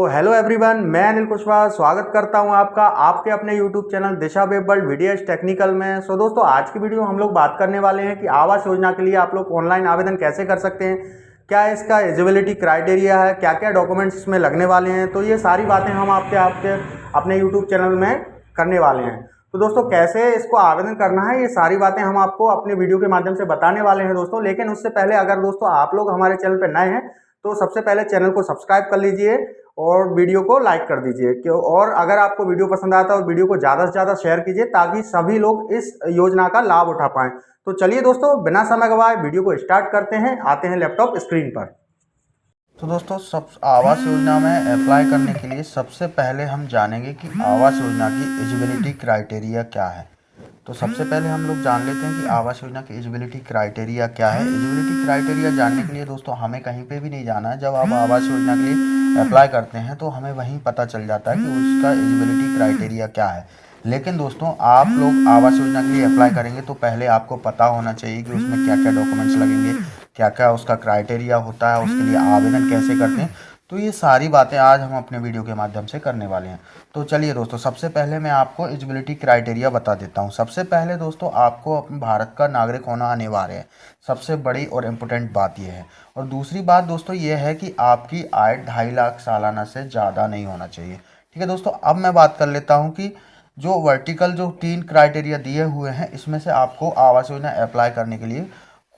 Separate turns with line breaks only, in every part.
Hello everyone, मैं अनिल कुशवाहा स्वागत करता हूं आपका आपके अपने यूट्यूब चैनल दिशा वेब वर्ल्ड वीडियोस टेक्निकल में। दोस्तों, आज की वीडियो हम लोग बात करने वाले हैं कि आवास योजना के लिए आप लोग ऑनलाइन आवेदन कैसे कर सकते हैं, क्या इसका एलिजिबिलिटी क्राइटेरिया है, क्या क्या डॉक्यूमेंट्स इसमें लगने वाले हैं। तो ये सारी बातें हम आपके अपने यूट्यूब चैनल में करने वाले हैं। तो दोस्तों, कैसे इसको आवेदन करना है, ये सारी बातें हम आपको अपने वीडियो के माध्यम से बताने वाले हैं दोस्तों। लेकिन उससे पहले अगर दोस्तों आप लोग हमारे चैनल पर नए हैं तो सबसे पहले चैनल को सब्सक्राइब कर लीजिए और वीडियो को लाइक कर दीजिए। क्यों, और अगर आपको वीडियो पसंद आता है और वीडियो को ज़्यादा से ज़्यादा शेयर कीजिए ताकि सभी लोग इस योजना का लाभ उठा पाएँ। तो चलिए दोस्तों, बिना समय गवाए वीडियो को स्टार्ट करते हैं। आते हैं लैपटॉप स्क्रीन पर।
तो दोस्तों, सब आवास योजना में अप्लाई करने के लिए सबसे पहले हम जानेंगे कि आवास योजना की एलिजिबिलिटी क्राइटेरिया क्या है। तो सबसे पहले हम लोग जान लेते हैं कि आवास योजना की एलिजिबिलिटी क्राइटेरिया क्या है। एलिजिबिलिटी क्राइटेरिया जानने के लिए दोस्तों हमें कहीं पे भी नहीं जाना है। जब आप आवास योजना के लिए अप्लाई करते हैं तो हमें वहीं पता चल जाता है कि उसका एलिजिबिलिटी क्राइटेरिया क्या है। लेकिन दोस्तों, आप लोग आवास योजना के लिए अप्लाई करेंगे तो पहले आपको पता होना चाहिए कि उसमें क्या क्या डॉक्यूमेंट्स लगेंगे, क्या क्या उसका क्राइटेरिया होता है, उसके लिए आवेदन कैसे करते हैं। तो ये सारी बातें आज हम अपने वीडियो के माध्यम से करने वाले हैं। तो चलिए दोस्तों, सबसे पहले मैं आपको एलिजिबिलिटी क्राइटेरिया बता देता हूँ। सबसे पहले दोस्तों, आपको अपने भारत का नागरिक होना अनिवार्य है। सबसे बड़ी और इम्पोर्टेंट बात यह है। और दूसरी बात दोस्तों ये है कि आपकी आय 2.5 लाख सालाना से ज़्यादा नहीं होना चाहिए। ठीक है दोस्तों, अब मैं बात कर लेता हूँ कि जो वर्टिकल जो 3 क्राइटेरिया दिए हुए हैं, इसमें से आपको आवास योजना अप्लाई करने के लिए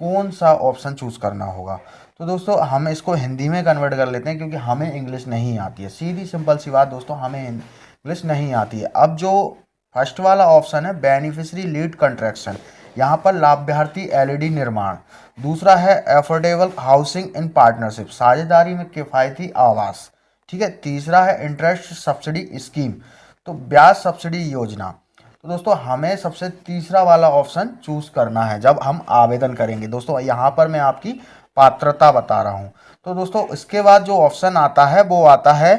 कौन सा ऑप्शन चूज़ करना होगा। तो दोस्तों, हम इसको हिंदी में कन्वर्ट कर लेते हैं क्योंकि हमें इंग्लिश नहीं आती है। सीधी सिंपल सी बात दोस्तों, हमें इंग्लिश नहीं आती है। अब जो फर्स्ट वाला ऑप्शन है बेनिफिशियरी लीड कंस्ट्रक्शन, यहाँ पर लाभार्थी एलईडी निर्माण। दूसरा है अफोर्डेबल हाउसिंग इन पार्टनरशिप, साझेदारी में किफ़ायती आवास। ठीक है। तीसरा है इंटरेस्ट सब्सिडी स्कीम, तो ब्याज सब्सिडी योजना। तो दोस्तों, हमें सबसे तीसरा वाला ऑप्शन चूज करना है जब हम आवेदन करेंगे। दोस्तों, यहाँ पर मैं आपकी पात्रता बता रहा हूँ। तो दोस्तों, इसके बाद जो ऑप्शन आता है वो आता है,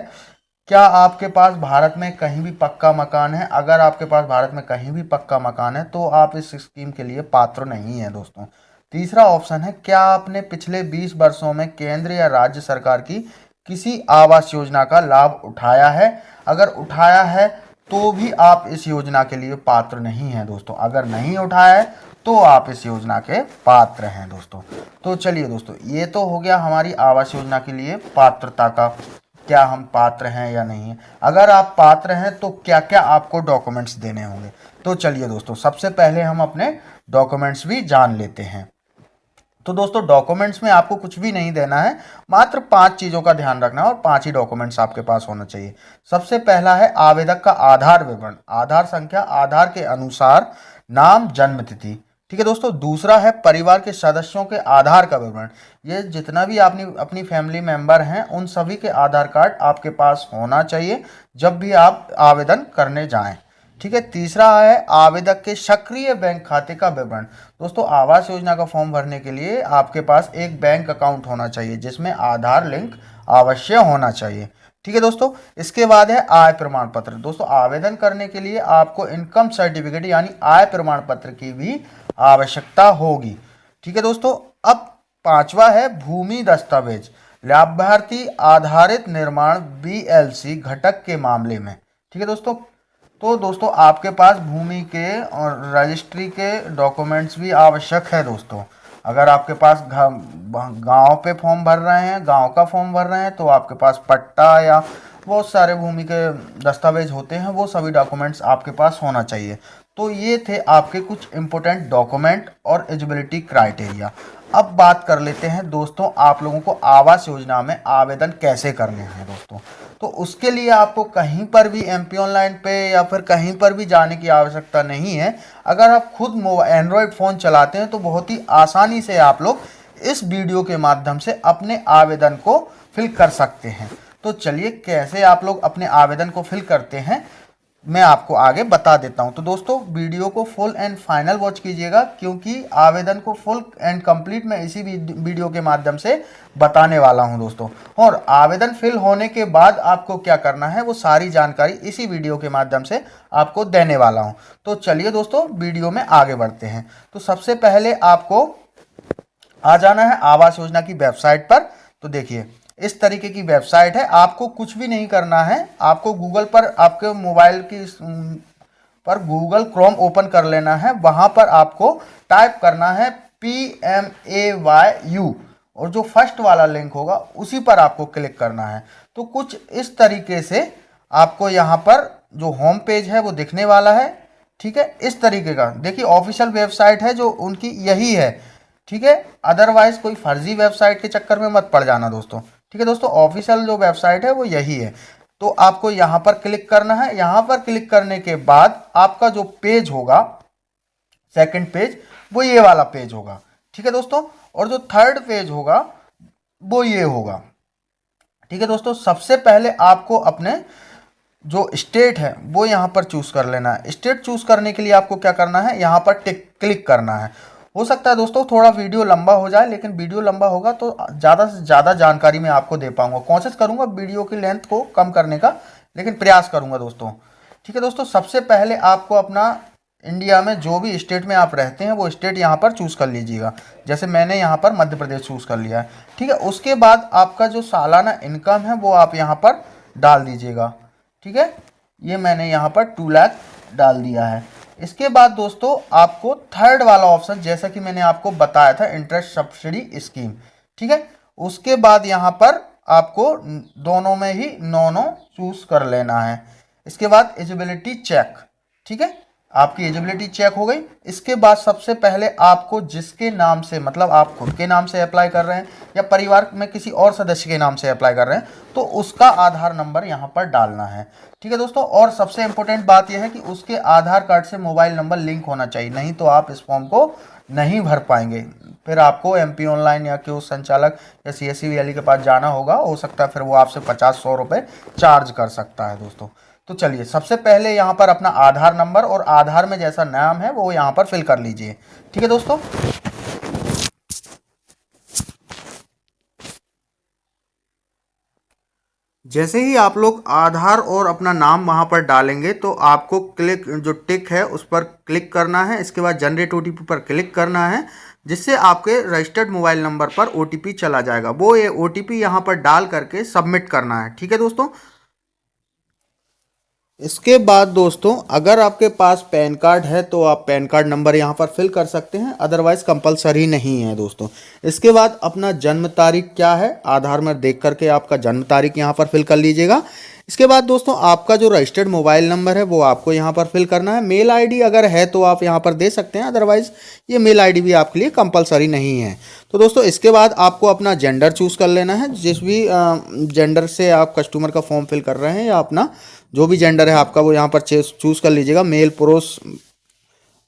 क्या आपके पास भारत में कहीं भी पक्का मकान है। अगर आपके पास भारत में कहीं भी पक्का मकान है तो आप इस स्कीम के लिए पात्र नहीं है दोस्तों। तीसरा ऑप्शन है, क्या आपने पिछले 20 वर्षों में केंद्र या राज्य सरकार की किसी आवास योजना का लाभ उठाया है। अगर उठाया है तो भी आप इस योजना के लिए पात्र नहीं हैं दोस्तों। अगर नहीं उठाया है तो आप इस योजना के पात्र हैं दोस्तों। तो चलिए दोस्तों, ये तो हो गया हमारी आवास योजना के लिए पात्रता का, क्या हम पात्र हैं या नहीं है। अगर आप पात्र हैं तो क्या क्या आपको डॉक्यूमेंट्स देने होंगे। तो चलिए दोस्तों, सबसे पहले हम अपने डॉक्यूमेंट्स भी जान लेते हैं। तो दोस्तों, डॉक्यूमेंट्स में आपको कुछ भी नहीं देना है, मात्र 5 चीज़ों का ध्यान रखना है और 5 ही डॉक्यूमेंट्स आपके पास होना चाहिए। सबसे पहला है आवेदक का आधार विवरण, आधार संख्या, आधार के अनुसार नाम, जन्म तिथि। ठीक है दोस्तों। दूसरा है परिवार के सदस्यों के आधार का विवरण, ये जितना भी आपने अपनी फैमिली मेंबर हैं उन सभी के आधार कार्ड आपके पास होना चाहिए जब भी आप आवेदन करने जाएं। ठीक है। तीसरा है आवेदक के सक्रिय बैंक खाते का विवरण। दोस्तों, आवास योजना का फॉर्म भरने के लिए आपके पास एक बैंक अकाउंट होना चाहिए जिसमें आधार लिंक अवश्य होना चाहिए। ठीक है दोस्तों। इसके बाद है आय प्रमाण पत्र। दोस्तों, आवेदन करने के लिए आपको इनकम सर्टिफिकेट यानी आय प्रमाण पत्र की भी आवश्यकता होगी। ठीक है दोस्तों। अब 5वां है भूमि दस्तावेज, लाभार्थी आधारित निर्माण बीएलसी घटक के मामले में। ठीक है दोस्तों। तो दोस्तों, आपके पास भूमि के और रजिस्ट्री के डॉक्यूमेंट्स भी आवश्यक है दोस्तों। अगर आपके पास गांव पे फॉर्म भर रहे हैं, गांव का फॉर्म भर रहे हैं, तो आपके पास पट्टा या बहुत सारे भूमि के दस्तावेज होते हैं, वो सभी डॉक्यूमेंट्स आपके पास होना चाहिए। तो ये थे आपके कुछ इंपॉर्टेंट डॉक्यूमेंट और एलिजिबिलिटी क्राइटेरिया। अब बात कर लेते हैं दोस्तों, आप लोगों को आवास योजना में आवेदन कैसे करने हैं दोस्तों। तो उसके लिए आपको कहीं पर भी एमपी ऑनलाइन पे या फिर कहीं पर भी जाने की आवश्यकता नहीं है। अगर आप खुद एंड्रॉयड फ़ोन चलाते हैं तो बहुत ही आसानी से आप लोग इस वीडियो के माध्यम से अपने आवेदन को फिल कर सकते हैं। तो चलिए, कैसे आप लोग अपने आवेदन को फिल करते हैं मैं आपको आगे बता देता हूं। तो दोस्तों, वीडियो को फुल एंड फाइनल वॉच कीजिएगा क्योंकि आवेदन को फुल एंड कंप्लीट मैं इसी वीडियो के माध्यम से बताने वाला हूं दोस्तों। और आवेदन फिल होने के बाद आपको क्या करना है वो सारी जानकारी इसी वीडियो के माध्यम से आपको देने वाला हूं। तो चलिए दोस्तों, वीडियो में आगे बढ़ते हैं। तो सबसे पहले आपको आ जाना है आवास योजना की वेबसाइट पर। तो देखिए, इस तरीके की वेबसाइट है। आपको कुछ भी नहीं करना है, आपको गूगल पर आपके मोबाइल की पर गूगल क्रोम ओपन कर लेना है। वहाँ पर आपको टाइप करना है PMAYU और जो फर्स्ट वाला लिंक होगा उसी पर आपको क्लिक करना है। तो कुछ इस तरीके से आपको यहाँ पर जो होम पेज है वो दिखने वाला है। ठीक है, इस तरीके का देखिए ऑफिशियल वेबसाइट है जो उनकी यही है। ठीक है, अदरवाइज कोई फर्जी वेबसाइट के चक्कर में मत पड़ जाना दोस्तों। ठीक है दोस्तों, ऑफिशियल जो वेबसाइट है वो यही है। तो आपको यहाँ पर क्लिक करना है। यहाँ पर क्लिक करने के बाद आपका जो पेज होगा सेकंड पेज वो ये वाला पेज होगा। ठीक है दोस्तों, और जो थर्ड पेज होगा वो ये होगा। ठीक है दोस्तों, सबसे पहले आपको अपने जो स्टेट है वो यहाँ पर चूज कर लेना है। स्टेट चूज करने के लिए आपको क्या करना है, यहाँ पर क्लिक करना है। हो सकता है दोस्तों थोड़ा वीडियो लंबा हो जाए, लेकिन वीडियो लंबा होगा तो ज़्यादा से ज़्यादा जानकारी मैं आपको दे पाऊंगा। कोशिश करूंगा वीडियो की लेंथ को कम करने का, लेकिन प्रयास करूंगा दोस्तों। ठीक है दोस्तों, सबसे पहले आपको अपना इंडिया में जो भी स्टेट में आप रहते हैं वो स्टेट यहाँ पर चूज़ कर लीजिएगा। जैसे मैंने यहाँ पर मध्य प्रदेश चूज़ कर लिया है। ठीक है, उसके बाद आपका जो सालाना इनकम है वो आप यहाँ पर डाल दीजिएगा। ठीक है, ये मैंने यहाँ पर 2 लाख डाल दिया है। इसके बाद दोस्तों आपको थर्ड वाला ऑप्शन, जैसा कि मैंने आपको बताया था, इंटरेस्ट सब्सिडी स्कीम। ठीक है, उसके बाद यहाँ पर आपको दोनों में ही नो चूज कर लेना है। इसके बाद एलिजिबिलिटी चेक। ठीक है, आपकी एलिजिबिलिटी चेक हो गई। इसके बाद सबसे पहले आपको जिसके नाम से, मतलब आप खुद के नाम से अप्लाई कर रहे हैं या परिवार में किसी और सदस्य के नाम से अप्लाई कर रहे हैं, तो उसका आधार नंबर यहाँ पर डालना है। ठीक है दोस्तों, और सबसे इंपॉर्टेंट बात यह है कि उसके आधार कार्ड से मोबाइल नंबर लिंक होना चाहिए, नहीं तो आप इस फॉर्म को नहीं भर पाएंगे। फिर आपको MP ऑनलाइन या क्यों संचालक या CSC वाले के पास जाना होगा। हो सकता है फिर वो आपसे 50-100 रुपये चार्ज कर सकता है दोस्तों। तो चलिए, सबसे पहले यहाँ पर अपना आधार नंबर और आधार में जैसा नाम है वो यहाँ पर फिल कर लीजिए। ठीक है दोस्तों, जैसे ही आप लोग आधार और अपना नाम वहाँ पर डालेंगे तो आपको क्लिक जो टिक है उस पर क्लिक करना है। इसके बाद जनरेट OTP पर क्लिक करना है, जिससे आपके रजिस्टर्ड मोबाइल नंबर पर OTP चला जाएगा। वो ये OTP यहाँ पर डाल करके सबमिट करना है। ठीक है दोस्तों, इसके बाद दोस्तों अगर आपके पास पैन कार्ड है तो आप पैन कार्ड नंबर यहाँ पर फिल कर सकते हैं, अदरवाइज कंपलसरी नहीं है दोस्तों। इसके बाद अपना जन्म तारीख क्या है, आधार में देख करके आपका जन्म तारीख यहाँ पर फिल कर लीजिएगा। इसके बाद दोस्तों आपका जो रजिस्टर्ड मोबाइल नंबर है वो आपको यहाँ पर फिल करना है। मेल ID अगर है तो आप यहाँ पर दे सकते हैं, अदरवाइज ये मेल ID भी आपके लिए कंपलसरी नहीं है। तो दोस्तों इसके बाद आपको अपना जेंडर चूज़ कर लेना है। जिस भी जेंडर से आप कस्टमर का फॉर्म फिल कर रहे हैं या अपना जो भी जेंडर है आपका वो यहाँ पर चूज़ कर लीजिएगा, मेल, पुरुष,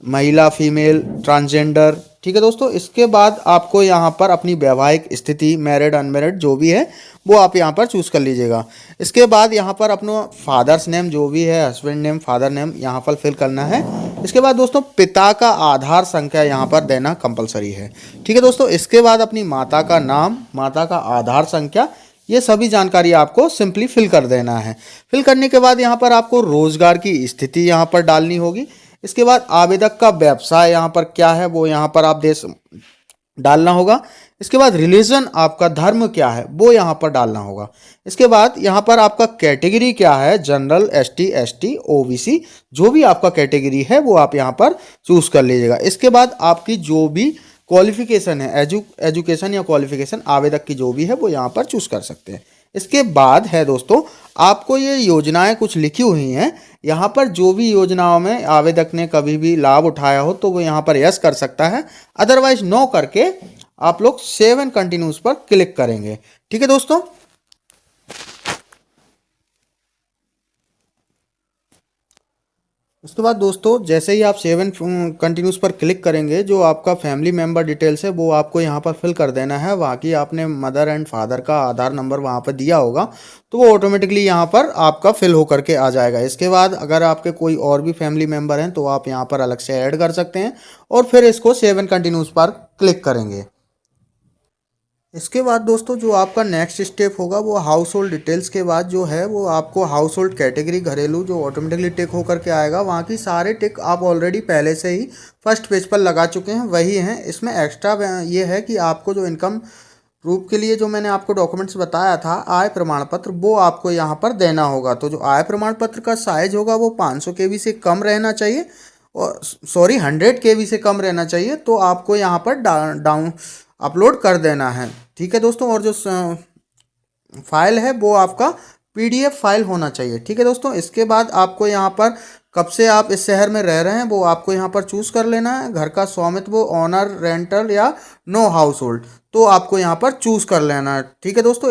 महिला, फीमेल, ट्रांसजेंडर। ठीक है दोस्तों, इसके बाद आपको यहाँ पर अपनी वैवाहिक स्थिति, मैरिड अनमैरिड जो भी है वो आप यहाँ पर चूज़ कर लीजिएगा। इसके बाद यहाँ पर अपना फादर्स नेम जो भी है, हस्बैंड नेम, फादर नेम यहाँ पर फिल करना है। इसके बाद दोस्तों पिता का आधार संख्या यहाँ पर देना कंपलसरी है। ठीक है दोस्तों, इसके बाद अपनी माता का नाम, माता का आधार संख्या, ये सभी जानकारी आपको सिंपली फिल कर देना है। फिल करने के बाद यहाँ पर आपको रोजगार की स्थिति यहाँ पर डालनी होगी। इसके बाद आवेदक का व्यवसाय यहाँ पर क्या है वो यहाँ पर आप डालना होगा। इसके बाद रिलीजन, आपका धर्म क्या है वो यहाँ पर डालना होगा। इसके बाद यहाँ पर आपका कैटेगरी क्या है, जनरल, ST, ST, OBC, जो भी आपका कैटेगरी है वो आप यहाँ पर चूज कर लीजिएगा। इसके बाद आपकी जो भी क्वालिफिकेशन है, एजुकेशन या क्वालिफिकेशन आवेदक की जो भी है वो यहाँ पर चूज कर सकते हैं। इसके बाद है दोस्तों आपको ये योजनाएं कुछ लिखी हुई हैं, यहाँ पर जो भी योजनाओं में आवेदक ने कभी भी लाभ उठाया हो तो वो यहाँ पर यस कर सकता है, अदरवाइज नो करके आप लोग सेव एंड कंटिन्यूज पर क्लिक करेंगे। ठीक है दोस्तों, उसके बाद दोस्तों जैसे ही आप सेव एंड कंटिन्यूस पर क्लिक करेंगे, जो आपका फैमिली मेंबर डिटेल्स है वो आपको यहाँ पर फिल कर देना है। बाकी आपने मदर एंड फादर का आधार नंबर वहाँ पर दिया होगा तो वो ऑटोमेटिकली यहाँ पर आपका फिल हो करके आ जाएगा। इसके बाद अगर आपके कोई और भी फैमिली मेंबर हैं तो आप यहाँ पर अलग से ऐड कर सकते हैं और फिर इसको सेव एंड कंटिन्यूस पर क्लिक करेंगे। इसके बाद दोस्तों जो आपका नेक्स्ट स्टेप होगा वो हाउस होल्ड डिटेल्स के बाद जो है वो आपको हाउस होल्ड कैटेगरी घरेलू जो ऑटोमेटिकली टिक होकर के आएगा। वहाँ की सारे टिक आप ऑलरेडी पहले से ही फर्स्ट पेज पर लगा चुके हैं, वही हैं। इसमें एक्स्ट्रा ये है कि आपको जो इनकम प्रूफ के लिए जो मैंने आपको डॉक्यूमेंट्स बताया था आय प्रमाण पत्र, वो आपको यहाँ पर देना होगा। तो जो आय प्रमाण पत्र का साइज होगा वो 500 केबी से कम रहना चाहिए, और सॉरी 100 केबी से कम रहना चाहिए। तो आपको यहाँ पर डाउन अपलोड कर देना है। ठीक है दोस्तों, और जो फाइल है वो आपका पीडीएफ फाइल होना चाहिए। ठीक है दोस्तों, इसके बाद आपको यहाँ पर कब से आप इस शहर में रह रहे हैं वो आपको यहाँ पर चूज़ कर लेना है। घर का स्वामित्व, ओनर, रेंटल या नो हाउस होल्ड, तो आपको यहाँ पर चूज़ कर लेना है। ठीक है दोस्तों,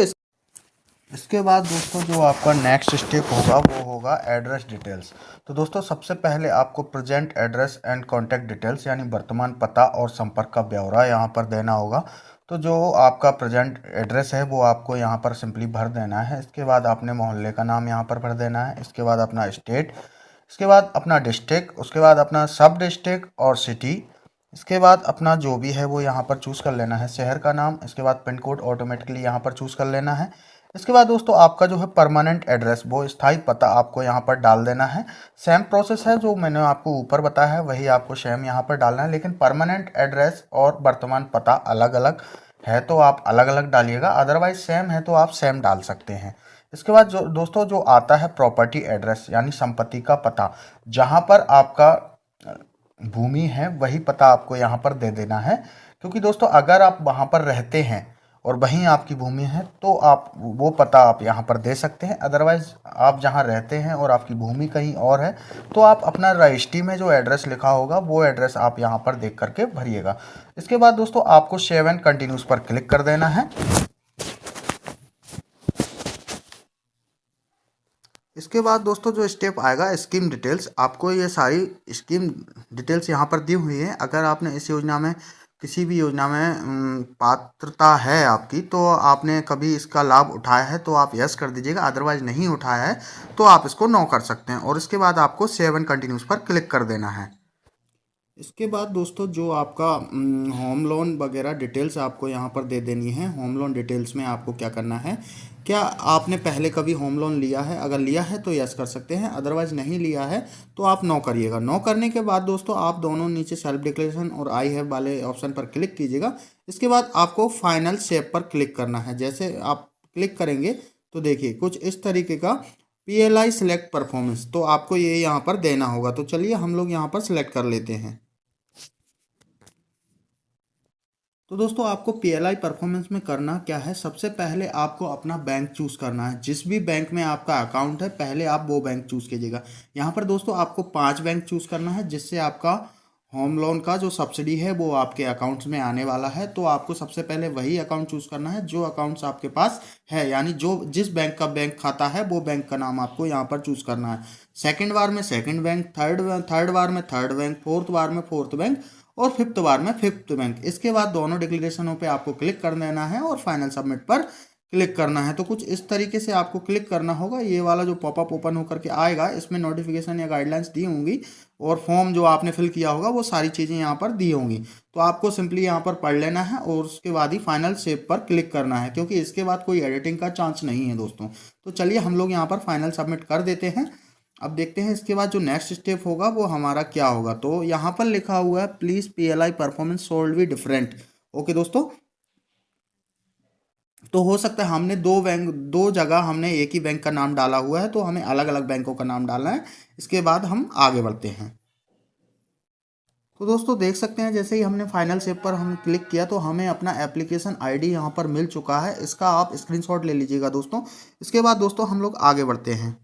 इसके बाद दोस्तों जो आपका नेक्स्ट स्टेप होगा वो होगा एड्रेस डिटेल्स। तो दोस्तों सबसे पहले आपको present address and contact details यानी वर्तमान पता और संपर्क का ब्यौरा यहाँ पर देना होगा। तो जो आपका प्रेजेंट एड्रेस है वो आपको यहाँ पर सिंपली भर देना है। इसके बाद आपने मोहल्ले का नाम यहाँ पर भर देना है। इसके बाद अपना स्टेट, इसके बाद अपना डिस्ट्रिक्ट, उसके बाद अपना सब डिस्ट्रिक्ट और सिटी, इसके बाद अपना जो भी है वो यहाँ पर चूज़ कर लेना है, शहर का नाम। इसके बाद पिन कोड ऑटोमेटिकली यहाँ पर चूज़ कर लेना है। इसके बाद दोस्तों आपका जो है परमानेंट एड्रेस, वो स्थायी पता आपको यहाँ पर डाल देना है। सेम प्रोसेस है जो मैंने आपको ऊपर बताया है, वही आपको सेम यहाँ पर डालना है, लेकिन परमानेंट एड्रेस और वर्तमान पता अलग अलग है तो आप अलग अलग डालिएगा, अदरवाइज सेम है तो आप सेम डाल सकते हैं। इसके बाद जो दोस्तों जो आता है प्रॉपर्टी एड्रेस यानी संपत्ति का पता, जहाँ पर आपका भूमि है वही पता आपको यहाँ पर दे देना है। क्योंकि दोस्तों अगर आप वहाँ पर रहते हैं और वहीं आपकी भूमि है तो आप वो पता आप यहाँ पर दे सकते हैं, अदरवाइज़ आप जहाँ रहते हैं और आपकी भूमि कहीं और है तो आप अपना रजिस्ट्री में जो एड्रेस लिखा होगा वो एड्रेस आप यहाँ पर देख करके भरिएगा। इसके बाद दोस्तों आपको सेव एंड कंटिन्यूस पर क्लिक कर देना है। इसके बाद दोस्तों जो स्टेप आएगा स्कीम डिटेल्स, आपको ये सारी स्कीम डिटेल्स यहाँ पर दी हुई है। अगर आपने इस योजना में किसी भी योजना में पात्रता है आपकी, तो आपने कभी इसका लाभ उठाया है तो आप यस कर दीजिएगा, अदरवाइज नहीं उठाया है तो आप इसको नो कर सकते हैं। और इसके बाद आपको सेव एंड कंटिन्यूस पर क्लिक कर देना है। इसके बाद दोस्तों जो आपका होम लोन वगैरह डिटेल्स आपको यहाँ पर दे देनी है। होम लोन डिटेल्स में आपको क्या करना है, क्या आपने पहले कभी होम लोन लिया है, अगर लिया है तो यस कर सकते हैं, अदरवाइज नहीं लिया है तो आप नो करिएगा। नो करने के बाद दोस्तों आप दोनों नीचे सेल्फ डिक्लेरेशन और आई हैव वाले ऑप्शन पर क्लिक कीजिएगा। इसके बाद आपको फाइनल शेप पर क्लिक करना है। जैसे आप क्लिक करेंगे तो देखिए कुछ इस तरीके का PLI सिलेक्ट परफॉर्मेंस, तो आपको ये यहाँ पर देना होगा। तो चलिए हम लोग यहाँ पर सिलेक्ट कर लेते हैं। तो दोस्तों आपको PLI परफॉर्मेंस में करना क्या है, सबसे पहले आपको अपना बैंक चूज़ करना है। जिस भी बैंक में आपका अकाउंट है पहले आप वो बैंक चूज़ कीजिएगा। यहाँ पर दोस्तों आपको 5 बैंक चूज़ करना है, जिससे आपका होम लोन का जो सब्सिडी है वो आपके अकाउंट्स में आने वाला है। तो आपको सबसे पहले वही अकाउंट चूज़ करना है जो अकाउंट्स आपके पास है, यानी जो जिस बैंक का बैंक खाता है वो बैंक का नाम आपको यहाँ पर चूज़ करना है। सेकेंड बार में सेकेंड बैंक, थर्ड बार में थर्ड बैंक, फोर्थ बार में फोर्थ बैंक और फिफ्थ बार में फिफ्थ बैंक। इसके बाद दोनों डिक्लेरेशनों पे आपको क्लिक कर देना है और फाइनल सबमिट पर क्लिक करना है। तो कुछ इस तरीके से आपको क्लिक करना होगा। ये वाला जो पॉपअप ओपन होकर के आएगा इसमें नोटिफिकेशन या गाइडलाइंस दी होंगी और फॉर्म जो आपने फिल किया होगा वो सारी चीज़ें यहाँ पर दी होंगी। तो आपको सिंपली यहाँ पर पढ़ लेना है और उसके बाद ही फाइनल सेव पर क्लिक करना है, क्योंकि इसके बाद कोई एडिटिंग का चांस नहीं है दोस्तों। तो चलिए हम लोग यहाँ पर फाइनल सबमिट कर देते हैं। अब देखते हैं इसके बाद जो नेक्स्ट स्टेप होगा वो हमारा क्या होगा। तो यहाँ पर लिखा हुआ है please PLI performance sold be different. Okay दोस्तों, तो हो सकता है हमने दो जगह हमने एक ही बैंक का नाम डाला हुआ है, तो हमें अलग अलग बैंकों का नाम डालना है। इसके बाद हम आगे बढ़ते हैं। तो दोस्तों देख सकते हैं जैसे ही हमने फाइनल सेव पर हम क्लिक किया तो हमें अपना एप्लीकेशन ID यहाँ पर मिल चुका है। इसका आप स्क्रीनशॉट ले लीजिएगा दोस्तों। इसके बाद दोस्तों हम लोग आगे बढ़ते हैं।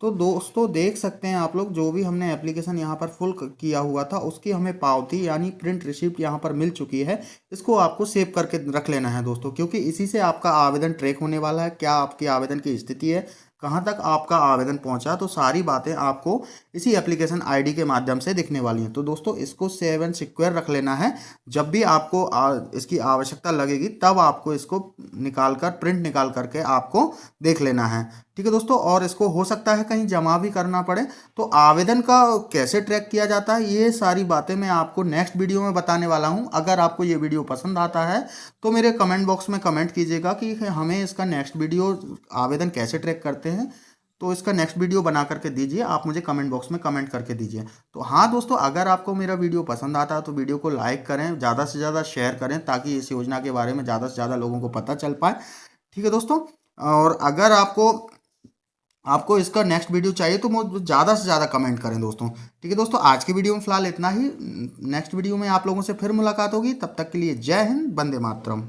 तो दोस्तों देख सकते हैं आप लोग जो भी हमने एप्लीकेशन यहाँ पर फुल किया हुआ था उसकी हमें पावती यानी प्रिंट रिसिप्ट यहाँ पर मिल चुकी है। इसको आपको सेव करके रख लेना है दोस्तों, क्योंकि इसी से आपका आवेदन ट्रैक होने वाला है। क्या आपकी आवेदन की स्थिति है, कहाँ तक आपका आवेदन पहुँचा, तो सारी बातें आपको इसी एप्लीकेशन ID के माध्यम से दिखने वाली हैं। तो दोस्तों इसको सेव एंड सिक्योर रख लेना है। जब भी आपको इसकी आवश्यकता लगेगी तब आपको इसको निकाल कर प्रिंट निकाल करके आपको देख लेना है। ठीक है दोस्तों, और इसको हो सकता है कहीं जमा भी करना पड़े। तो आवेदन का कैसे ट्रैक किया जाता है ये सारी बातें मैं आपको नेक्स्ट वीडियो में बताने वाला हूं। अगर आपको ये वीडियो पसंद आता है तो मेरे कमेंट बॉक्स में कमेंट कीजिएगा कि हमें इसका नेक्स्ट वीडियो आवेदन कैसे ट्रैक करते हैं तो इसका नेक्स्ट वीडियो बना करके दीजिए, आप मुझे कमेंट बॉक्स में कमेंट करके दीजिए। तो हाँ दोस्तों, अगर आपको मेरा वीडियो पसंद आता है तो वीडियो को लाइक करें, ज़्यादा से ज़्यादा शेयर करें, ताकि इस योजना के बारे में ज़्यादा से ज़्यादा लोगों को पता चल पाए। ठीक है दोस्तों, और अगर आपको इसका नेक्स्ट वीडियो चाहिए तो मुझे ज़्यादा से ज़्यादा कमेंट करें दोस्तों। ठीक है दोस्तों, आज की वीडियो में फ़िलहाल इतना ही। नेक्स्ट वीडियो में आप लोगों से फिर मुलाकात होगी, तब तक के लिए जय हिंद, वंदे मातरम।